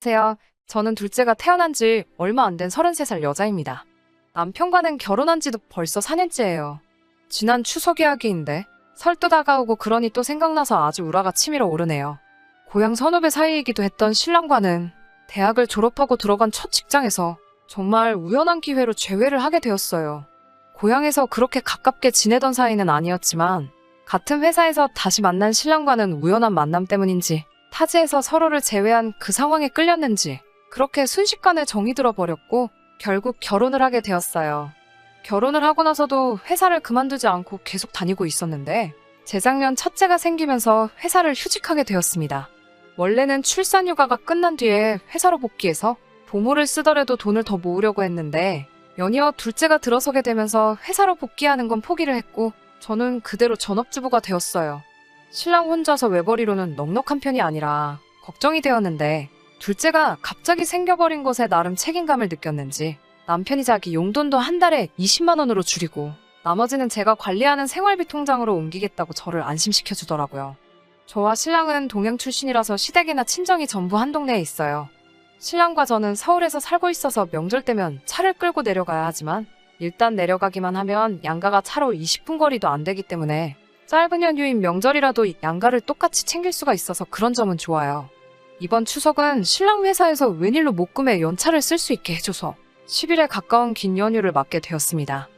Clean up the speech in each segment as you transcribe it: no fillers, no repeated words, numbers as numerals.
안녕하세요. 저는 둘째가 태어난 지 얼마 안 된 33살 여자입니다. 남편과는 결혼한 지도 벌써 4년째예요. 지난 추석 이야기인데 설도 다가오고 그러니 또 생각나서 아주 우라가 치밀어 오르네요. 고향 선후배 사이이기도 했던 신랑과는 대학을 졸업하고 들어간 첫 직장에서 정말 우연한 기회로 재회를 하게 되었어요. 고향에서 그렇게 가깝게 지내던 사이는 아니었지만 같은 회사에서 다시 만난 신랑과는 우연한 만남 때문인지 타지에서 서로를 제외한 그 상황에 끌렸는지 그렇게 순식간에 정이 들어버렸고 결국 결혼을 하게 되었어요. 결혼을 하고 나서도 회사를 그만두지 않고 계속 다니고 있었는데 재작년 첫째가 생기면서 회사를 휴직하게 되었습니다. 원래는 출산휴가가 끝난 뒤에 회사로 복귀해서 보모를 쓰더라도 돈을 더 모으려고 했는데 연이어 둘째가 들어서게 되면서 회사로 복귀하는 건 포기를 했고 저는 그대로 전업주부가 되었어요. 신랑 혼자서 외벌이로는 넉넉한 편이 아니라 걱정이 되었는데 둘째가 갑자기 생겨버린 것에 나름 책임감을 느꼈는지 남편이 자기 용돈도 한 달에 20만 원으로 줄이고 나머지는 제가 관리하는 생활비 통장으로 옮기겠다고 저를 안심시켜주더라고요. 저와 신랑은 동양 출신이라서 시댁이나 친정이 전부 한 동네에 있어요. 신랑과 저는 서울에서 살고 있어서 명절 때면 차를 끌고 내려가야 하지만 일단 내려가기만 하면 양가가 차로 20분 거리도 안 되기 때문에 짧은 연휴인 명절이라도 양가를 똑같이 챙길 수가 있어서 그런 점은 좋아요. 이번 추석은 신랑 회사에서 웬일로 목금에 연차를 쓸 수 있게 해줘서 10일에 가까운 긴 연휴를 맞게 되었습니다.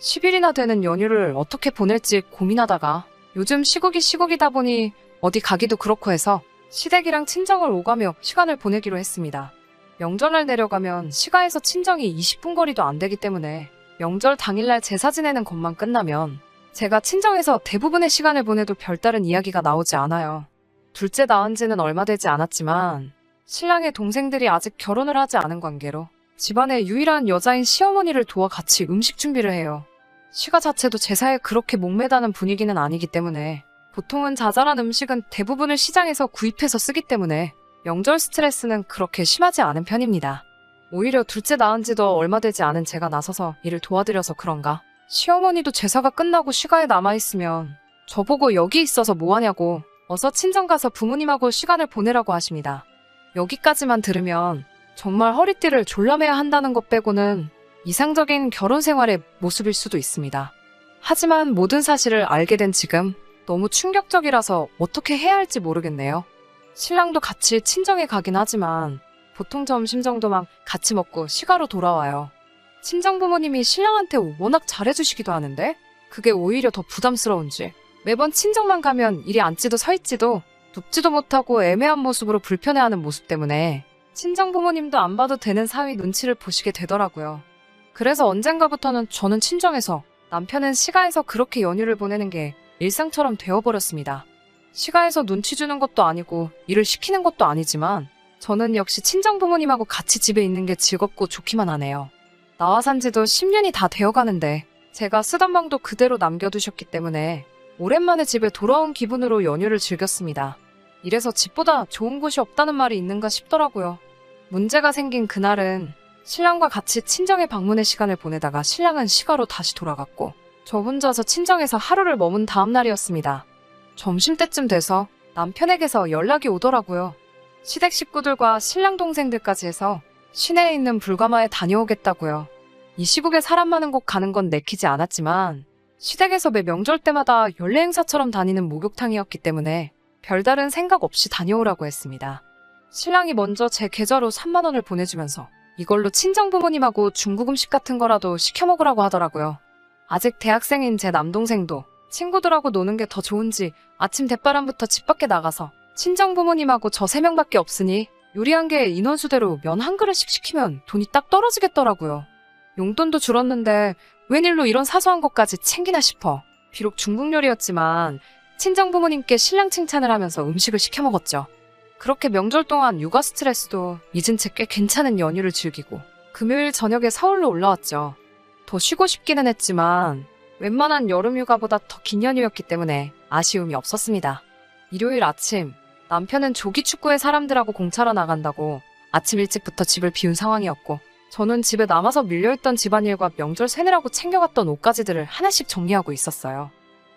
10일이나 되는 연휴를 어떻게 보낼지 고민하다가 요즘 시국이다 보니 어디 가기도 그렇고 해서 시댁이랑 친정을 오가며 시간을 보내기로 했습니다. 명절날 내려가면 시가에서 친정이 20분 거리도 안 되기 때문에 명절 당일날 제사 지내는 것만 끝나면 제가 친정에서 대부분의 시간을 보내도 별다른 이야기가 나오지 않아요. 둘째 낳은 지는 얼마 되지 않았지만 신랑의 동생들이 아직 결혼을 하지 않은 관계로 집안의 유일한 여자인 시어머니를 도와 같이 음식 준비를 해요. 시가 자체도 제사에 그렇게 목매다는 분위기는 아니기 때문에 보통은 자잘한 음식은 대부분을 시장에서 구입해서 쓰기 때문에 명절 스트레스는 그렇게 심하지 않은 편입니다. 오히려 둘째 낳은 지도 얼마 되지 않은 제가 나서서 일을 도와드려서 그런가 시어머니도 제사가 끝나고 시가에 남아있으면 저보고 여기 있어서 뭐하냐고 어서 친정 가서 부모님하고 시간을 보내라고 하십니다. 여기까지만 들으면 정말 허리띠를 졸라매야 한다는 것 빼고는 이상적인 결혼 생활의 모습일 수도 있습니다. 하지만 모든 사실을 알게 된 지금 너무 충격적이라서 어떻게 해야 할지 모르겠네요. 신랑도 같이 친정에 가긴 하지만 보통 점심 정도만 같이 먹고 시가로 돌아와요. 친정 부모님이 신랑한테 워낙 잘해주시기도 하는데 그게 오히려 더 부담스러운지 매번 친정만 가면 이리 앉지도 서 있지도 눕지도 못하고 애매한 모습으로 불편해하는 모습 때문에 친정 부모님도 안 봐도 되는 사위 눈치를 보시게 되더라고요. 그래서 언젠가부터는 저는 친정에서 남편은 시가에서 그렇게 연휴를 보내는 게 일상처럼 되어버렸습니다. 시가에서 눈치 주는 것도 아니고 일을 시키는 것도 아니지만 저는 역시 친정 부모님하고 같이 집에 있는 게 즐겁고 좋기만 하네요. 나와 산 지도 10년이 다 되어가는데 제가 쓰던 방도 그대로 남겨두셨기 때문에 오랜만에 집에 돌아온 기분으로 연휴를 즐겼습니다. 이래서 집보다 좋은 곳이 없다는 말이 있는가 싶더라고요. 문제가 생긴 그날은 신랑과 같이 친정에 방문의 시간을 보내다가 신랑은 시가로 다시 돌아갔고 저 혼자서 친정에서 하루를 머문 다음 날이었습니다. 점심때쯤 돼서 남편에게서 연락이 오더라고요. 시댁 식구들과 신랑 동생들까지 해서 시내에 있는 불가마에 다녀오겠다고요. 이 시국에 사람 많은 곳 가는 건 내키지 않았지만 시댁에서 매 명절 때마다 연례 행사처럼 다니는 목욕탕이었기 때문에 별다른 생각 없이 다녀오라고 했습니다. 신랑이 먼저 제 계좌로 3만 원을 보내주면서 이걸로 친정 부모님하고 중국 음식 같은 거라도 시켜 먹으라고 하더라고요. 아직 대학생인 제 남동생도 친구들하고 노는 게 더 좋은지 아침 대바람부터 집 밖에 나가서 친정 부모님하고 저 3명밖에 없으니 요리한 게 인원수대로 면 한 그릇씩 시키면 돈이 딱 떨어지겠더라고요. 용돈도 줄었는데 웬일로 이런 사소한 것까지 챙기나 싶어 비록 중국 요리였지만 친정 부모님께 신랑 칭찬을 하면서 음식을 시켜 먹었죠. 그렇게 명절 동안 육아 스트레스도 잊은 채 꽤 괜찮은 연휴를 즐기고 금요일 저녁에 서울로 올라왔죠. 더 쉬고 싶기는 했지만 웬만한 여름 휴가보다 더 긴 연휴였기 때문에 아쉬움이 없었습니다. 일요일 아침 남편은 조기축구에 사람들하고 공차러 나간다고 아침 일찍부터 집을 비운 상황이었고 저는 집에 남아서 밀려있던 집안일과 명절 세느라고 챙겨갔던 옷가지들을 하나씩 정리하고 있었어요.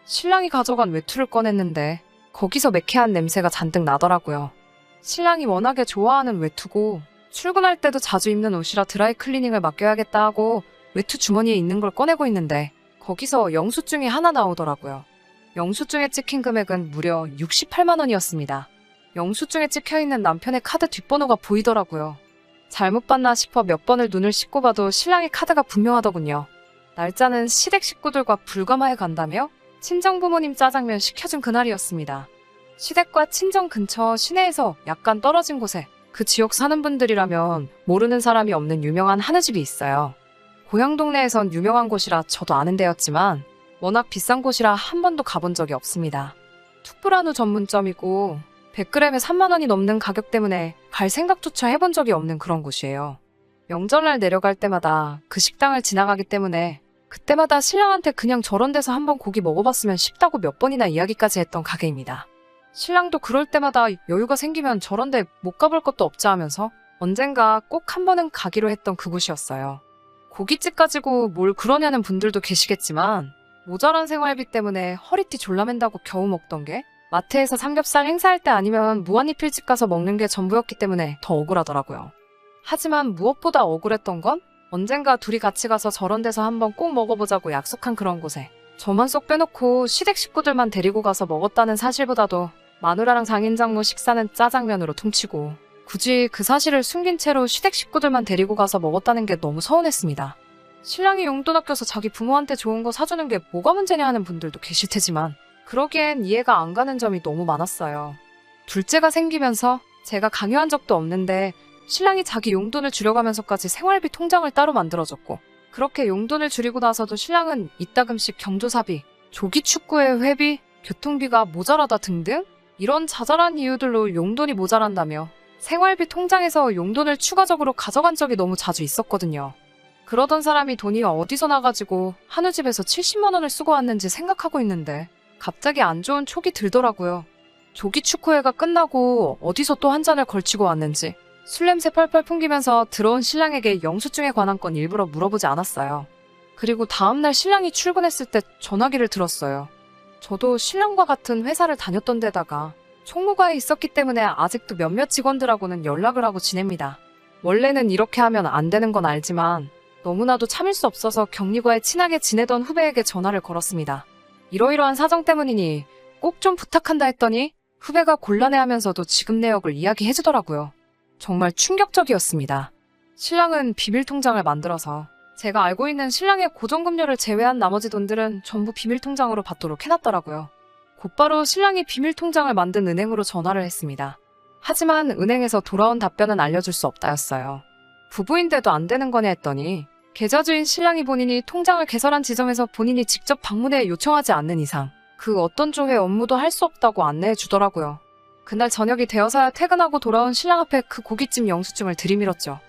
신랑이 가져간 외투를 꺼냈는데 거기서 매캐한 냄새가 잔뜩 나더라고요. 신랑이 워낙에 좋아하는 외투고 출근할 때도 자주 입는 옷이라 드라이 클리닝을 맡겨야겠다 하고 외투 주머니에 있는 걸 꺼내고 있는데 거기서 영수증이 하나 나오더라고요. 영수증에 찍힌 금액은 무려 68만 원이었습니다. 영수증에 찍혀있는 남편의 카드 뒷번호가 보이더라고요. 잘못 봤나 싶어 몇 번을 눈을 씻고 봐도 신랑의 카드가 분명하더군요. 날짜는 시댁 식구들과 불가마에 간다며 친정 부모님 짜장면 시켜준 그날이었습니다. 시댁과 친정 근처 시내에서 약간 떨어진 곳에 그 지역 사는 분들이라면 모르는 사람이 없는 유명한 한우집이 있어요. 고향 동네에선 유명한 곳이라 저도 아는 데였지만 워낙 비싼 곳이라 한 번도 가본 적이 없습니다. 툭불 한우 전문점이고 100g에 3만 원이 넘는 가격 때문에 갈 생각조차 해본 적이 없는 그런 곳이에요. 명절날 내려갈 때마다 그 식당을 지나가기 때문에 그때마다 신랑한테 그냥 저런 데서 한번 고기 먹어봤으면 싶다고 몇 번이나 이야기까지 했던 가게입니다. 신랑도 그럴 때마다 여유가 생기면 저런 데 못 가볼 것도 없자 하면서 언젠가 꼭 한 번은 가기로 했던 그곳이었어요. 고깃집 가지고 뭘 그러냐는 분들도 계시겠지만 모자란 생활비 때문에 허리띠 졸라맨다고 겨우 먹던 게 마트에서 삼겹살 행사할 때 아니면 무한리필집 가서 먹는 게 전부였기 때문에 더 억울하더라고요. 하지만 무엇보다 억울했던 건 언젠가 둘이 같이 가서 저런 데서 한번 꼭 먹어보자고 약속한 그런 곳에 저만 쏙 빼놓고 시댁 식구들만 데리고 가서 먹었다는 사실보다도 마누라랑 장인장모 식사는 짜장면으로 퉁치고 굳이 그 사실을 숨긴 채로 시댁 식구들만 데리고 가서 먹었다는 게 너무 서운했습니다. 신랑이 용돈 아껴서 자기 부모한테 좋은 거 사주는 게 뭐가 문제냐 하는 분들도 계실 테지만 그러기엔 이해가 안 가는 점이 너무 많았어요. 둘째가 생기면서 제가 강요한 적도 없는데 신랑이 자기 용돈을 줄여가면서까지 생활비 통장을 따로 만들어줬고 그렇게 용돈을 줄이고 나서도 신랑은 이따금씩 경조사비, 조기축구회 회비, 교통비가 모자라다 등등 이런 자잘한 이유들로 용돈이 모자란다며 생활비 통장에서 용돈을 추가적으로 가져간 적이 너무 자주 있었거든요. 그러던 사람이 돈이 어디서 나가지고 한우집에서 70만 원을 쓰고 왔는지 생각하고 있는데 갑자기 안 좋은 촉이 들더라고요. 조기축구회가 끝나고 어디서 또 한 잔을 걸치고 왔는지 술 냄새 펄펄 풍기면서 들어온 신랑에게 영수증에 관한 건 일부러 물어보지 않았어요. 그리고 다음날 신랑이 출근했을 때 전화기를 들었어요. 저도 신랑과 같은 회사를 다녔던 데다가 총무과에 있었기 때문에 아직도 몇몇 직원들하고는 연락을 하고 지냅니다. 원래는 이렇게 하면 안 되는 건 알지만 너무나도 참을 수 없어서 격리과에 친하게 지내던 후배에게 전화를 걸었습니다. 이러이러한 사정 때문이니 꼭 좀 부탁한다 했더니 후배가 곤란해하면서도 지급 내역을 이야기해주더라고요. 정말 충격적이었습니다. 신랑은 비밀통장을 만들어서 제가 알고 있는 신랑의 고정금료를 제외한 나머지 돈들은 전부 비밀통장으로 받도록 해놨더라고요. 곧바로 신랑이 비밀통장을 만든 은행으로 전화를 했습니다. 하지만 은행에서 돌아온 답변은 알려줄 수 없다였어요. 부부인데도 안 되는 거냐 했더니 계좌주인 신랑이 본인이 통장을 개설한 지점에서 본인이 직접 방문해 요청하지 않는 이상 그 어떤 조회 업무도 할 수 없다고 안내해 주더라고요. 그날 저녁이 되어서야 퇴근하고 돌아온 신랑 앞에 그 고깃집 영수증을 들이밀었죠.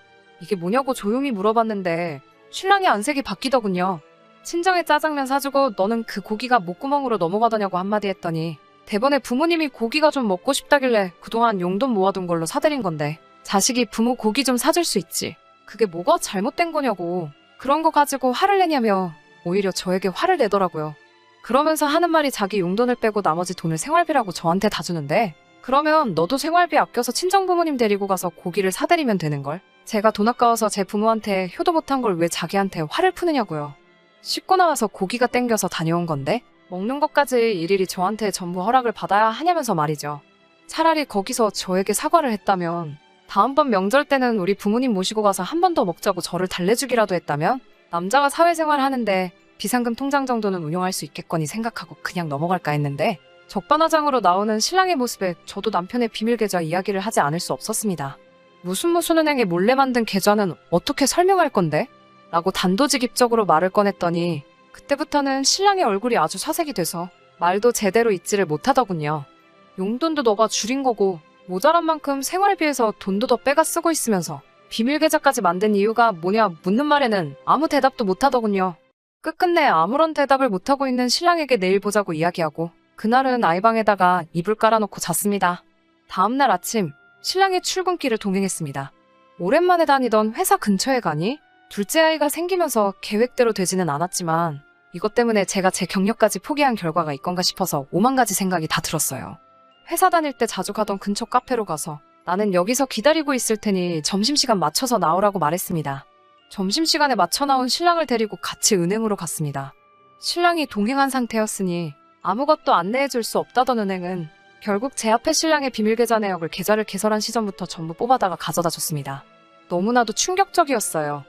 이게 뭐냐고 조용히 물어봤는데 신랑이 안색이 바뀌더군요. 친정에 짜장면 사주고 너는 그 고기가 목구멍으로 넘어가더냐고 한마디 했더니 대번에 부모님이 고기가 좀 먹고 싶다길래 그동안 용돈 모아둔 걸로 사드린 건데 자식이 부모 고기 좀 사줄 수 있지. 그게 뭐가 잘못된 거냐고. 그런 거 가지고 화를 내냐며 오히려 저에게 화를 내더라고요. 그러면서 하는 말이 자기 용돈을 빼고 나머지 돈을 생활비라고 저한테 다 주는데 그러면 너도 생활비 아껴서 친정 부모님 데리고 가서 고기를 사드리면 되는걸. 제가 돈 아까워서 제 부모한테 효도 못한 걸 왜 자기한테 화를 푸느냐고요. 씻고 나와서 고기가 땡겨서 다녀온 건데 먹는 것까지 일일이 저한테 전부 허락을 받아야 하냐면서 말이죠. 차라리 거기서 저에게 사과를 했다면 다음번 명절 때는 우리 부모님 모시고 가서 한 번 더 먹자고 저를 달래주기라도 했다면 남자가 사회생활 하는데 비상금 통장 정도는 운영할 수 있겠거니 생각하고 그냥 넘어갈까 했는데 적반하장으로 나오는 신랑의 모습에 저도 남편의 비밀 계좌 이야기를 하지 않을 수 없었습니다. 무슨 은행에 몰래 만든 계좌는 어떻게 설명할 건데? 라고 단도직입적으로 말을 꺼냈더니 그때부터는 신랑의 얼굴이 아주 사색이 돼서 말도 제대로 잊지를 못하더군요. 용돈도 너가 줄인 거고 모자란 만큼 생활비에서 돈도 더 빼가 쓰고 있으면서 비밀 계좌까지 만든 이유가 뭐냐 묻는 말에는 아무 대답도 못하더군요. 끝끝내 아무런 대답을 못하고 있는 신랑에게 내일 보자고 이야기하고 그날은 아이방에다가 이불 깔아놓고 잤습니다. 다음날 아침 신랑의 출근길을 동행했습니다. 오랜만에 다니던 회사 근처에 가니 둘째 아이가 생기면서 계획대로 되지는 않았지만 이것 때문에 제가 제 경력까지 포기한 결과가 있건가 싶어서 오만 가지 생각이 다 들었어요. 회사 다닐 때 자주 가던 근처 카페로 가서 나는 여기서 기다리고 있을 테니 점심시간 맞춰서 나오라고 말했습니다. 점심시간에 맞춰 나온 신랑을 데리고 같이 은행으로 갔습니다. 신랑이 동행한 상태였으니 아무것도 안내해줄 수 없다던 은행은 결국 제 앞에 신랑의 비밀계좌 내역을 계좌를 개설한 시점부터 전부 뽑아다가 가져다 줬습니다. 너무나도 충격적이었어요.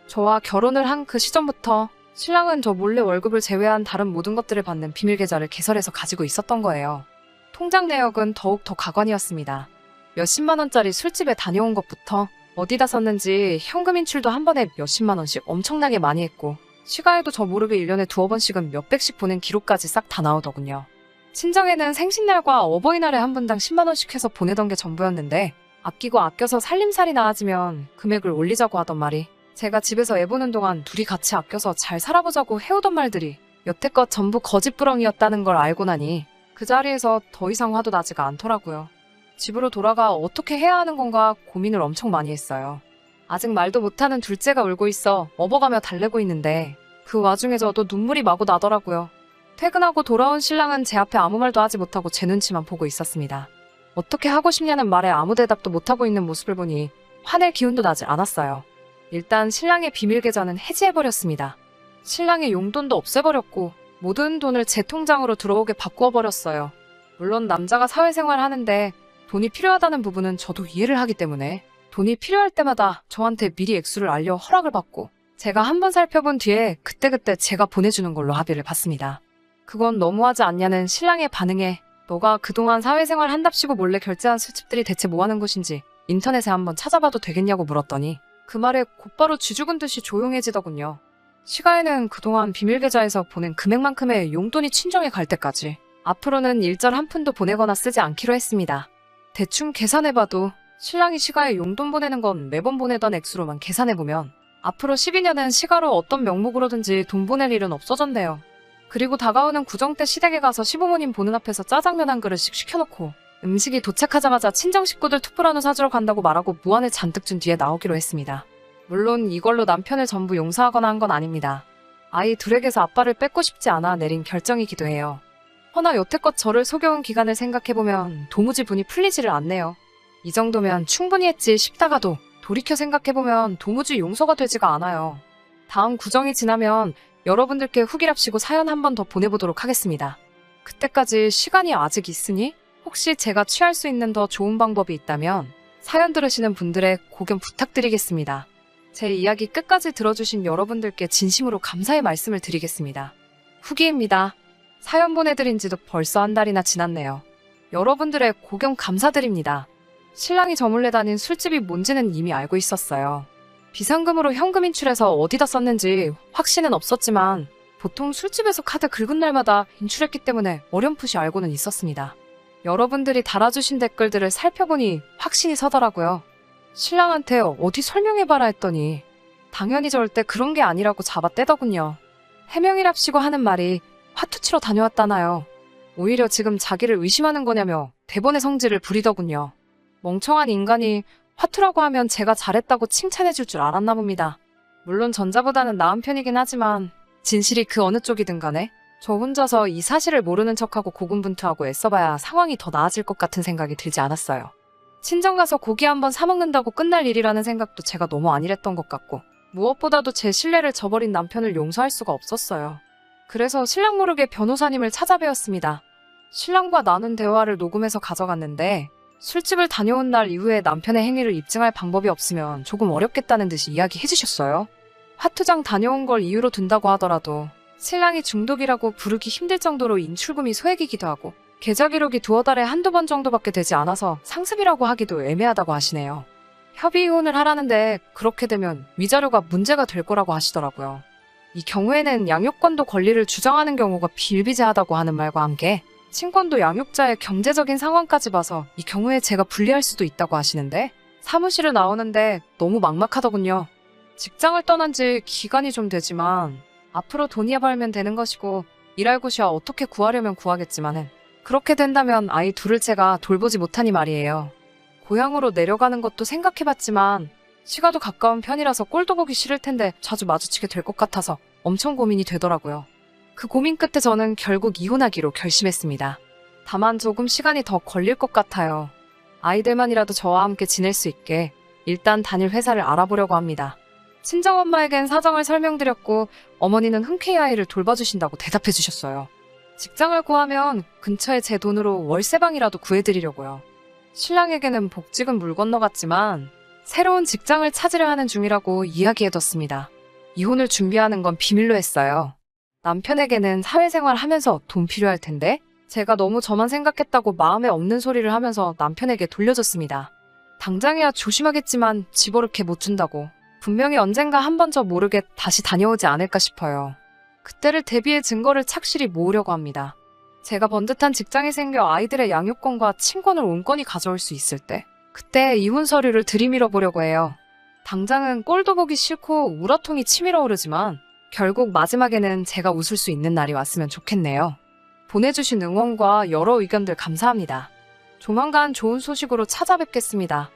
저와 결혼을 한 그 시점부터 신랑은 저 몰래 월급을 제외한 다른 모든 것들을 받는 비밀계좌를 개설해서 가지고 있었던 거예요. 통장 내역은 더욱 더 가관이었습니다. 몇십만 원짜리 술집에 다녀온 것부터 어디다 썼는지 현금 인출도 한 번에 몇십만 원씩 엄청나게 많이 했고 시가에도 저 모르게 1년에 두어 번씩은 몇백씩 보낸 기록까지 싹 다 나오더군요. 친정에는 생신날과 어버이날에 한 분당 10만 원씩 해서 보내던 게 전부였는데 아끼고 아껴서 살림살이 나아지면 금액을 올리자고 하던 말이 제가 집에서 애 보는 동안 둘이 같이 아껴서 잘 살아보자고 해오던 말들이 여태껏 전부 거짓부렁이었다는 걸 알고 나니 그 자리에서 더 이상 화도 나지가 않더라고요. 집으로 돌아가 어떻게 해야 하는 건가 고민을 엄청 많이 했어요. 아직 말도 못하는 둘째가 울고 있어 업어가며 달래고 있는데 그 와중에 저도 눈물이 마구 나더라고요. 퇴근하고 돌아온 신랑은 제 앞에 아무 말도 하지 못하고 제 눈치만 보고 있었습니다. 어떻게 하고 싶냐는 말에 아무 대답도 못하고 있는 모습을 보니 화낼 기운도 나지 않았어요. 일단 신랑의 비밀 계좌는 해지해버렸습니다. 신랑의 용돈도 없애버렸고 모든 돈을 제 통장으로 들어오게 바꾸어버렸어요. 물론 남자가 사회생활 하는데 돈이 필요하다는 부분은 저도 이해를 하기 때문에 돈이 필요할 때마다 저한테 미리 액수를 알려 허락을 받고 제가 한번 살펴본 뒤에 그때그때 제가 보내주는 걸로 합의를 봤습니다. 그건 너무하지 않냐는 신랑의 반응에 너가 그동안 사회생활 한답시고 몰래 결제한 술집들이 대체 뭐하는 곳인지 인터넷에 한번 찾아봐도 되겠냐고 물었더니 그 말에 곧바로 쥐죽은 듯이 조용해지더군요. 시가에는 그동안 비밀계좌에서 보낸 금액만큼의 용돈이 친정에 갈 때까지 앞으로는 일절 한 푼도 보내거나 쓰지 않기로 했습니다. 대충 계산해봐도 신랑이 시가에 용돈 보내는 건 매번 보내던 액수로만 계산해보면 앞으로 12년은 시가로 어떤 명목으로든지 돈 보낼 일은 없어졌네요. 그리고 다가오는 구정 때 시댁에 가서 시부모님 보는 앞에서 짜장면 한 그릇씩 시켜놓고 음식이 도착하자마자 친정 식구들 투프라노 사주러 간다고 말하고 무안을 잔뜩 준 뒤에 나오기로 했습니다. 물론 이걸로 남편을 전부 용서하거나 한 건 아닙니다. 아이 둘에게서 아빠를 뺏고 싶지 않아 내린 결정이기도 해요. 허나 여태껏 저를 속여온 기간을 생각해보면 도무지 분이 풀리지를 않네요. 이 정도면 충분히 했지 싶다가도 돌이켜 생각해보면 도무지 용서가 되지가 않아요. 다음 구정이 지나면 여러분들께 후기랍시고 사연 한 번 더 보내보도록 하겠습니다. 그때까지 시간이 아직 있으니 혹시 제가 취할 수 있는 더 좋은 방법이 있다면 사연 들으시는 분들의 고견 부탁드리겠습니다. 제 이야기 끝까지 들어주신 여러분들께 진심으로 감사의 말씀을 드리겠습니다. 후기입니다. 사연 보내드린 지도 벌써 한 달이나 지났네요. 여러분들의 고견 감사드립니다. 신랑이 저 몰래 다닌 술집이 뭔지는 이미 알고 있었어요. 비상금으로 현금 인출해서 어디다 썼는지 확신은 없었지만 보통 술집에서 카드 긁은 날마다 인출했기 때문에 어렴풋이 알고는 있었습니다. 여러분들이 달아주신 댓글들을 살펴보니 확신이 서더라고요. 신랑한테 어디 설명해봐라 했더니 당연히 절대 그런 게 아니라고 잡아떼더군요. 해명이랍시고 하는 말이 화투치러 다녀왔다나요. 오히려 지금 자기를 의심하는 거냐며 대본의 성질을 부리더군요. 멍청한 인간이 화투라고 하면 제가 잘했다고 칭찬해줄 줄 알았나 봅니다. 물론 전자보다는 나은 편이긴 하지만 진실이 그 어느 쪽이든 간에 저 혼자서 이 사실을 모르는 척하고 고군분투하고 애써봐야 상황이 더 나아질 것 같은 생각이 들지 않았어요. 친정 가서 고기 한번 사먹는다고 끝날 일이라는 생각도 제가 너무 안일했던 것 같고 무엇보다도 제 신뢰를 저버린 남편을 용서할 수가 없었어요. 그래서 신랑 모르게 변호사님을 찾아뵈었습니다. 신랑과 나눈 대화를 녹음해서 가져갔는데 술집을 다녀온 날 이후에 남편의 행위를 입증할 방법이 없으면 조금 어렵겠다는 듯이 이야기해 주셨어요. 화투장 다녀온 걸 이유로 둔다고 하더라도 신랑이 중독이라고 부르기 힘들 정도로 인출금이 소액이기도 하고 계좌 기록이 두어 달에 한두 번 정도밖에 되지 않아서 상습이라고 하기도 애매하다고 하시네요. 협의 이혼을 하라는데 그렇게 되면 위자료가 문제가 될 거라고 하시더라고요. 이 경우에는 양육권도 권리를 주장하는 경우가 비일비재하다고 하는 말과 함께 친권도 양육자의 경제적인 상황까지 봐서 이 경우에 제가 불리할 수도 있다고 하시는데 사무실을 나오는데 너무 막막하더군요. 직장을 떠난 지 기간이 좀 되지만 앞으로 돈이야 벌면 되는 것이고 일할 곳이야 어떻게 구하려면 구하겠지만은 그렇게 된다면 아이 둘을 제가 돌보지 못하니 말이에요. 고향으로 내려가는 것도 생각해봤지만 시가도 가까운 편이라서 꼴도 보기 싫을 텐데 자주 마주치게 될 것 같아서 엄청 고민이 되더라고요. 그 고민 끝에 저는 결국 이혼하기로 결심했습니다. 다만 조금 시간이 더 걸릴 것 같아요. 아이들만이라도 저와 함께 지낼 수 있게 일단 다닐 회사를 알아보려고 합니다. 친정엄마에겐 사정을 설명드렸고 어머니는 흔쾌히 아이를 돌봐주신다고 대답해 주셨어요. 직장을 구하면 근처에 제 돈으로 월세방이라도 구해드리려고요. 신랑에게는 복직은 물 건너갔지만 새로운 직장을 찾으려 하는 중이라고 이야기해뒀습니다. 이혼을 준비하는 건 비밀로 했어요. 남편에게는 사회생활 하면서 돈 필요할 텐데 제가 너무 저만 생각했다고 마음에 없는 소리를 하면서 남편에게 돌려줬습니다. 당장이야 조심하겠지만 집어넣게 못 준다고. 분명히 언젠가 한 번 저 모르게 다시 다녀오지 않을까 싶어요. 그때를 대비해 증거를 착실히 모으려고 합니다. 제가 번듯한 직장이 생겨 아이들의 양육권과 친권을 온건히 가져올 수 있을 때 그때 이혼 서류를 들이밀어 보려고 해요. 당장은 꼴도 보기 싫고 우라통이 치밀어 오르지만 결국 마지막에는 제가 웃을 수 있는 날이 왔으면 좋겠네요. 보내주신 응원과 여러 의견들 감사합니다. 조만간 좋은 소식으로 찾아뵙겠습니다.